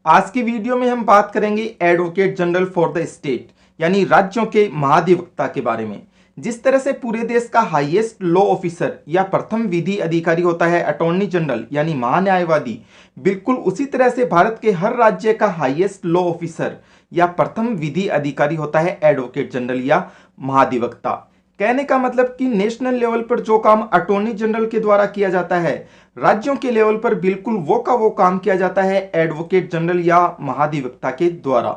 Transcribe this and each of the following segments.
आज की वीडियो में हम बात करेंगे advocate general for the state यानी राज्यों के महाधिवक्ता के बारे में। जिस तरह से पूरे देश का हाईएस्ट लॉ ऑफिसर या प्रथम विधि अधिकारी होता है अटॉर्नी जनरल यानी महान्यायवादी, बिल्कुल उसी तरह से भारत के हर राज्य का हाईएस्ट लॉ ऑफिसर या प्रथम विधि अधिकारी होता है एडवोकेट जनरल या महाधिवक्ता। कहने का मतलब कि नेशनल लेवल पर जो काम अटॉर्नी जनरल के द्वारा किया जाता है, राज्यों के लेवल पर बिल्कुल वो का वो काम किया जाता है एडवोकेट जनरल या महाधिवक्ता के द्वारा।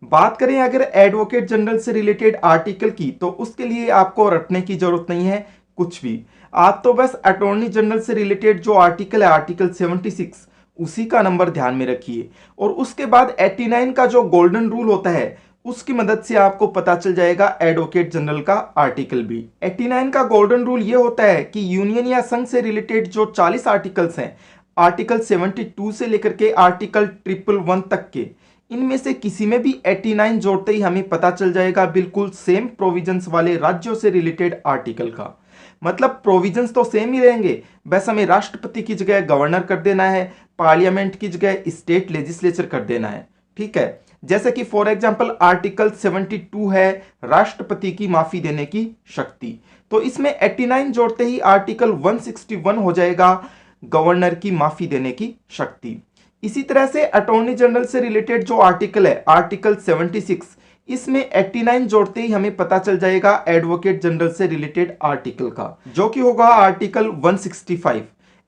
बात करें अगर एडवोकेट जनरल से रिलेटेड आर्टिकल की, तो उसके लिए आपको रटने की जरूरत नहीं है कुछ भी। आप तो बस अटॉर्नी जनरल से रिलेटेड जो आर्टिकल है आर्टिकल 76, उसी का नंबर ध्यान में रखिए और उसके बाद 89 का जो गोल्डन रूल होता है उसकी मदद से आपको पता चल जाएगा एडवोकेट जनरल का आर्टिकल भी। 89 का गोल्डन रूल ये होता है कि यूनियन या संघ से रिलेटेड जो 40 आर्टिकल्स हैं, आर्टिकल 72 से लेकर के आर्टिकल 111 तक के, इनमें से किसी में भी 89 जोड़ते ही हमें पता चल जाएगा बिल्कुल सेम प्रोविजंस वाले राज्यों से रिलेटेड आर्टिकल का। मतलब प्रोविजंस तो सेम ही रहेंगे, बस हमें राष्ट्रपति की जगह गवर्नर कर देना है, पार्लियामेंट की जगह स्टेट लेजिस्लेचर कर देना है। ठीक है, जैसे कि फॉर एग्जांपल आर्टिकल 72 है राष्ट्रपति की माफी देने की शक्ति, तो इसमें 89 जोड़ते ही आर्टिकल 161 हो जाएगा गवर्नर की माफी देने की शक्ति। इसी तरह से अटॉर्नी जनरल से रिलेटेड जो आर्टिकल है आर्टिकल 76, इसमें 89 जोड़ते ही हमें पता चल जाएगा एडवोकेट जनरल से रिलेटेड आर्टिकल का, जो कि होगा आर्टिकल 165।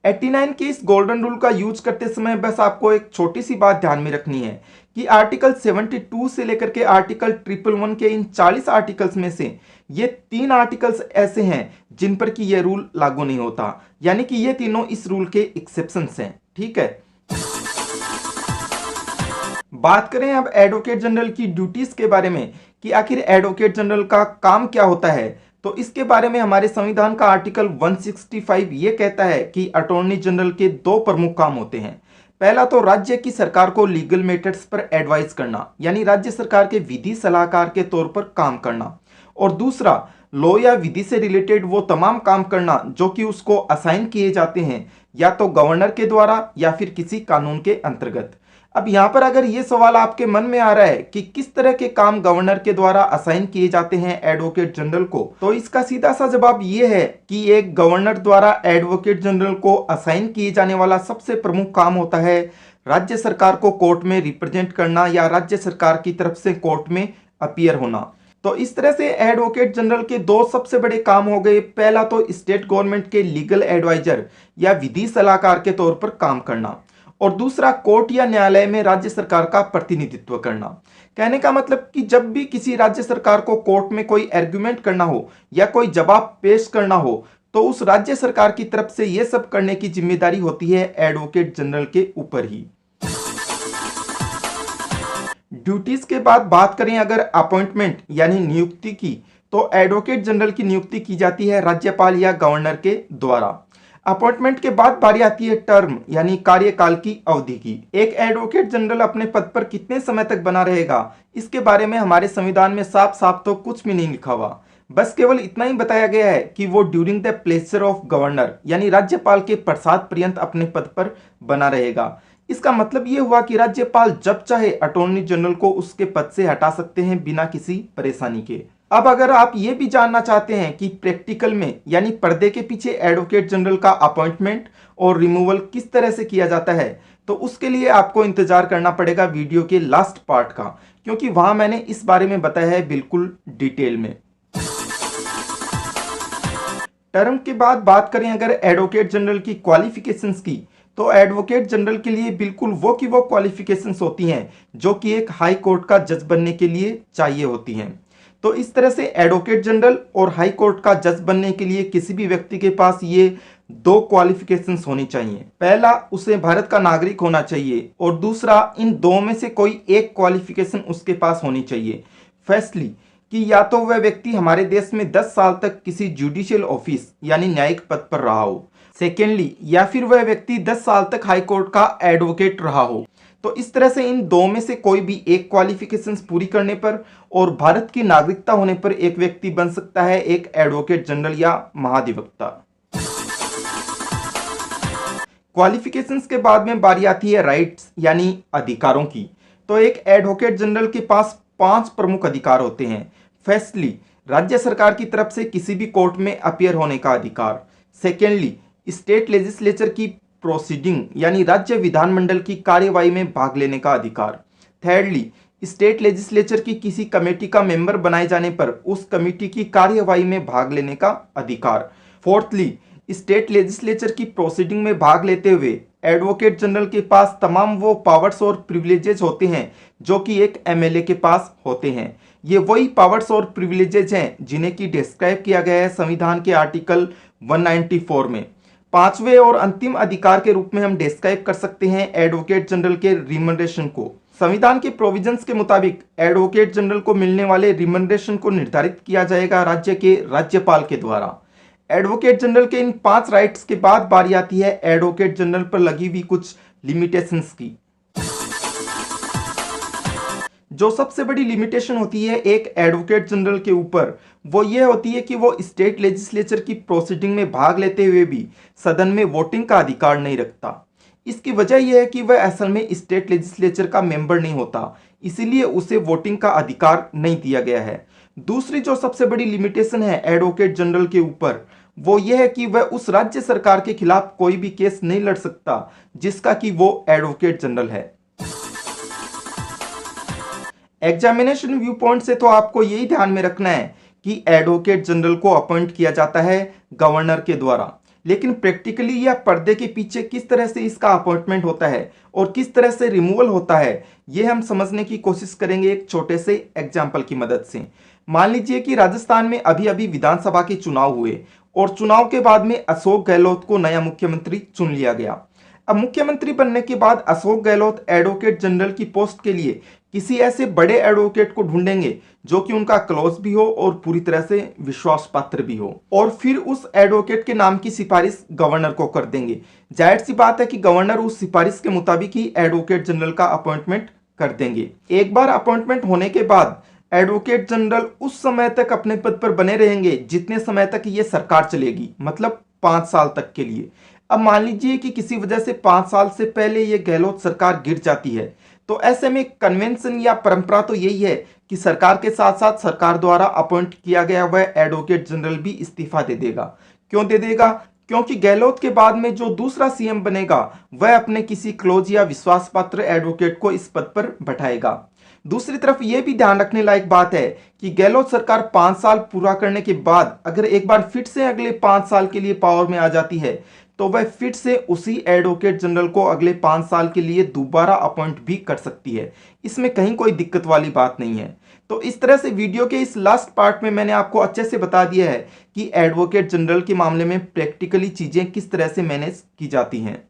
89 के इस गोल्डन रूल का यूज करते समय बस आपको एक छोटी सी बात ध्यान में रखनी है कि आर्टिकल 72 से लेकर के आर्टिकल 111 के इन 40 आर्टिकल्स में से ये 3 आर्टिकल्स ऐसे हैं जिन पर कि ये रूल लागू नहीं होता, यानी कि ये तीनों इस रूल के एक्सेप्शंस हैं। ठीक है, बात करें अब एडवोकेट जनरल की ड्यूटीज के बारे में कि आखिर एडवोकेट जनरल का काम क्या होता है, तो इसके बारे में हमारे संविधान का आर्टिकल 165 ये कहता है कि अटॉर्नी जनरल के 2 प्रमुख काम होते हैं। पहला तो राज्य की सरकार को लीगल मैटर्स पर एडवाइस करना, यानी राज्य सरकार के विधि सलाहकार के तौर पर काम करना, और दूसरा लॉ या विधि से रिलेटेड वो तमाम काम करना जो कि उसको असाइन किए जाते हैं या तो गवर्नर के द्वारा या फिर किसी कानून के अंतर्गत। अब यहाँ पर अगर ये सवाल आपके मन में आ रहा है कि किस तरह के काम गवर्नर के द्वारा असाइन किए जाते हैं एडवोकेट जनरल को, तो इसका सीधा सा जवाब ये है कि एक गवर्नर द्वारा एडवोकेट जनरल को असाइन किए जाने वाला सबसे प्रमुख काम होता है राज्य सरकार को कोर्ट में रिप्रेजेंट करना या राज्य सरकार की तरफ से कोर्ट में अपीयर होना। तो इस तरह से एडवोकेट जनरल के 2 सबसे बड़े काम हो गए। पहला तो स्टेट गवर्नमेंट के लीगल एडवाइजर या विधि सलाहकार के तौर पर काम करना, और दूसरा कोर्ट या न्यायालय में राज्य सरकार का प्रतिनिधित्व करना। कहने का मतलब कि जब भी किसी राज्य सरकार को कोर्ट में कोई आर्गुमेंट करना हो या कोई जवाब पेश करना हो, तो उस राज्य सरकार की तरफ से यह सब करने की जिम्मेदारी होती है एडवोकेट जनरल के ऊपर ही। ड्यूटीज के बाद बात करें अगर अपॉइंटमेंट यानी नियुक्ति की, तो एडवोकेट जनरल की नियुक्ति की जाती है राज्यपाल या गवर्नर के द्वारा। अपॉइंटमेंट के बाद बारी आती है टर्म यानी कार्यकाल की अवधि की। एक एडवोकेट जनरल अपने पद पर कितने समय तक बना रहेगा, इसके बारे में हमारे संविधान में साफ साफ तो कुछ भी नहीं लिखा हुआ, बस केवल इतना ही बताया गया है कि वो during the pleasure of governor यानी राज्यपाल के प्रसाद पर्यंत अपने पद पर बना रहेगा। इसका मतलब ये हुआ कि राज्यपाल जब चाहे अटॉर्नी जनरल को उसके पद से हटा सकते हैं बिना किसी परेशानी के। अब अगर आप ये भी जानना चाहते हैं कि प्रैक्टिकल में यानी पर्दे के पीछे एडवोकेट जनरल का अपॉइंटमेंट और रिमूवल किस तरह से किया जाता है, तो उसके लिए आपको इंतजार करना पड़ेगा वीडियो के लास्ट पार्ट का, क्योंकि वहां मैंने इस बारे में बताया है बिल्कुल डिटेल में। टर्म के बाद बात करें अगर एडवोकेट जनरल की क्वालिफिकेशंस की, तो एडवोकेट जनरल के लिए बिल्कुल वो की वो क्वालिफिकेशंस होती हैं जो कि एक हाई कोर्ट का जज बनने के लिए चाहिए होती हैं। तो इस तरह से एडवोकेट जनरल और हाई कोर्ट का जज बनने के लिए किसी भी व्यक्ति के पास ये 2 क्वालिफिकेशंस होनी चाहिए। पहला, उसे भारत का नागरिक होना चाहिए, और दूसरा, इन 2 में से कोई एक क्वालिफिकेशन उसके पास होनी चाहिए। फर्स्टली, कि या तो वह व्यक्ति हमारे देश में 10 साल तक किसी जुडिशियल ऑफिस यानी न्यायिक पद पर रहा हो। सेकेंडली, या फिर वह व्यक्ति 10 साल तक हाई कोर्ट का एडवोकेट रहा हो। तो इस तरह से इन 2 में से कोई भी एक क्वालिफिकेशंस पूरी करने पर और भारत की नागरिकता होने पर एक व्यक्ति बन सकता है एक एडवोकेट जनरल या महाधिवक्ता। क्वालिफिकेशंस के बाद में बारी आती है राइट्स यानी अधिकारों की। तो एक एडवोकेट जनरल के पास 5 प्रमुख अधिकार होते हैं। फर्स्टली, राज्य सरकार की तरफ से किसी भी कोर्ट में अपीयर होने का अधिकार। सेकेंडली, स्टेट लेजिस्लेचर की प्रोसीडिंग यानी राज्य विधानमंडल की कार्यवाही में भाग लेने का अधिकार। थर्डली, स्टेट लेजिस्लेचर की किसी कमेटी का मेंबर बनाए जाने पर उस कमेटी की कार्यवाही में भाग लेने का अधिकार। फोर्थली, स्टेट लेजिस्लेचर की प्रोसीडिंग में भाग लेते हुए एडवोकेट जनरल के पास तमाम वो पावर्स और प्रिविलेजेस होते हैं जो कि एक एमएलए के पास होते हैं। ये वही पावर्स और प्रिविलेजेस हैं जिन्हें की डिस्क्राइब किया गया है संविधान के आर्टिकल 194 में। पांचवें और अंतिम अधिकार के रूप में हम डिस्क्राइब कर सकते हैं एडवोकेट जनरल के रिमनरेशन को। संविधान के प्रोविजंस के मुताबिक एडवोकेट जनरल को मिलने वाले रिमनरेशन को निर्धारित किया जाएगा राज्य के राज्यपाल के द्वारा। एडवोकेट जनरल के इन 5 राइट्स के बाद बारी आती है एडवोकेट जनरल पर लगी हुई कुछ लिमिटेशंस की। जो सबसे बड़ी लिमिटेशन होती है एक एडवोकेट जनरल के ऊपर, वो ये होती है कि वो स्टेट लेजिस्लेचर की प्रोसीडिंग में भाग लेते हुए भी सदन में वोटिंग का अधिकार नहीं रखता। इसकी वजह यह है कि वह असल में स्टेट लेजिस्लेचर का मेंबर नहीं होता, इसीलिए उसे वोटिंग का अधिकार नहीं दिया गया है। दूसरी जो सबसे बड़ी लिमिटेशन है एडवोकेट जनरल के ऊपर, वो ये है कि वह उस राज्य सरकार के खिलाफ कोई भी केस नहीं लड़ सकता जिसका कि वो एडवोकेट जनरल है। एग्जामिनेशन व्यू पॉइंट से तो आपको यही ध्यान में रखना है कि एडवोकेट जनरल को अपॉइंट किया जाता है गवर्नर के द्वारा, लेकिन प्रैक्टिकली या पर्दे के पीछे किस तरह से इसका अपॉइंटमेंट होता है और किस तरह से रिमूवल होता है, ये हम समझने की कोशिश करेंगे एक छोटे से एग्जाम्पल की मदद से। मान लीजिए कि राजस्थान में अभी अभी विधानसभा के चुनाव हुए और चुनाव के बाद में अशोक गहलोत को नया मुख्यमंत्री चुन लिया गया। अब मुख्यमंत्री बनने के बाद अशोक गहलोत एडवोकेट जनरल की पोस्ट के लिए किसी ऐसे बड़े एडवोकेट को ढूंढेंगे जो कि उनका क्लोज भी हो और पूरी तरह से विश्वास पात्र भी हो, और फिर उस एडवोकेट के नाम की सिफारिश गवर्नर को कर देंगे। जाहिर सी बात है कि गवर्नर उस सिफारिश के मुताबिक ही एडवोकेट जनरल का अपॉइंटमेंट कर देंगे। एक बार अपॉइंटमेंट होने के बाद एडवोकेट जनरल उस समय तक अपने पद पर बने रहेंगे जितने समय तक ये सरकार चलेगी, मतलब 5 साल तक के लिए। अब मान लीजिए कि किसी वजह से 5 साल से पहले ये गहलोत सरकार गिर जाती है, तो ऐसे में कन्वेंशन या परंपरा तो यही है कि सरकार के साथ साथ सरकार द्वारा अपॉइंट किया गया वह एडवोकेट जनरल भी इस्तीफा दे देगा। क्यों दे देगा? क्योंकि गहलोत के बाद में जो दूसरा सीएम बनेगा वह अपने किसी क्लोज या विश्वास पात्र एडवोकेट को इस पद पर बैठाएगा। दूसरी तरफ यह भी ध्यान रखने लायक बात है कि गहलोत सरकार 5 साल पूरा करने के बाद अगर एक बार फिर से अगले 5 साल के लिए पावर में आ जाती है तो वह फिर से उसी एडवोकेट जनरल को अगले 5 साल के लिए दोबारा अपॉइंट भी कर सकती है। इसमें कहीं कोई दिक्कत वाली बात नहीं है। तो इस तरह से वीडियो के इस लास्ट पार्ट में मैंने आपको अच्छे से बता दिया है कि एडवोकेट जनरल के मामले में प्रैक्टिकली चीजें किस तरह से मैनेज की जाती हैं।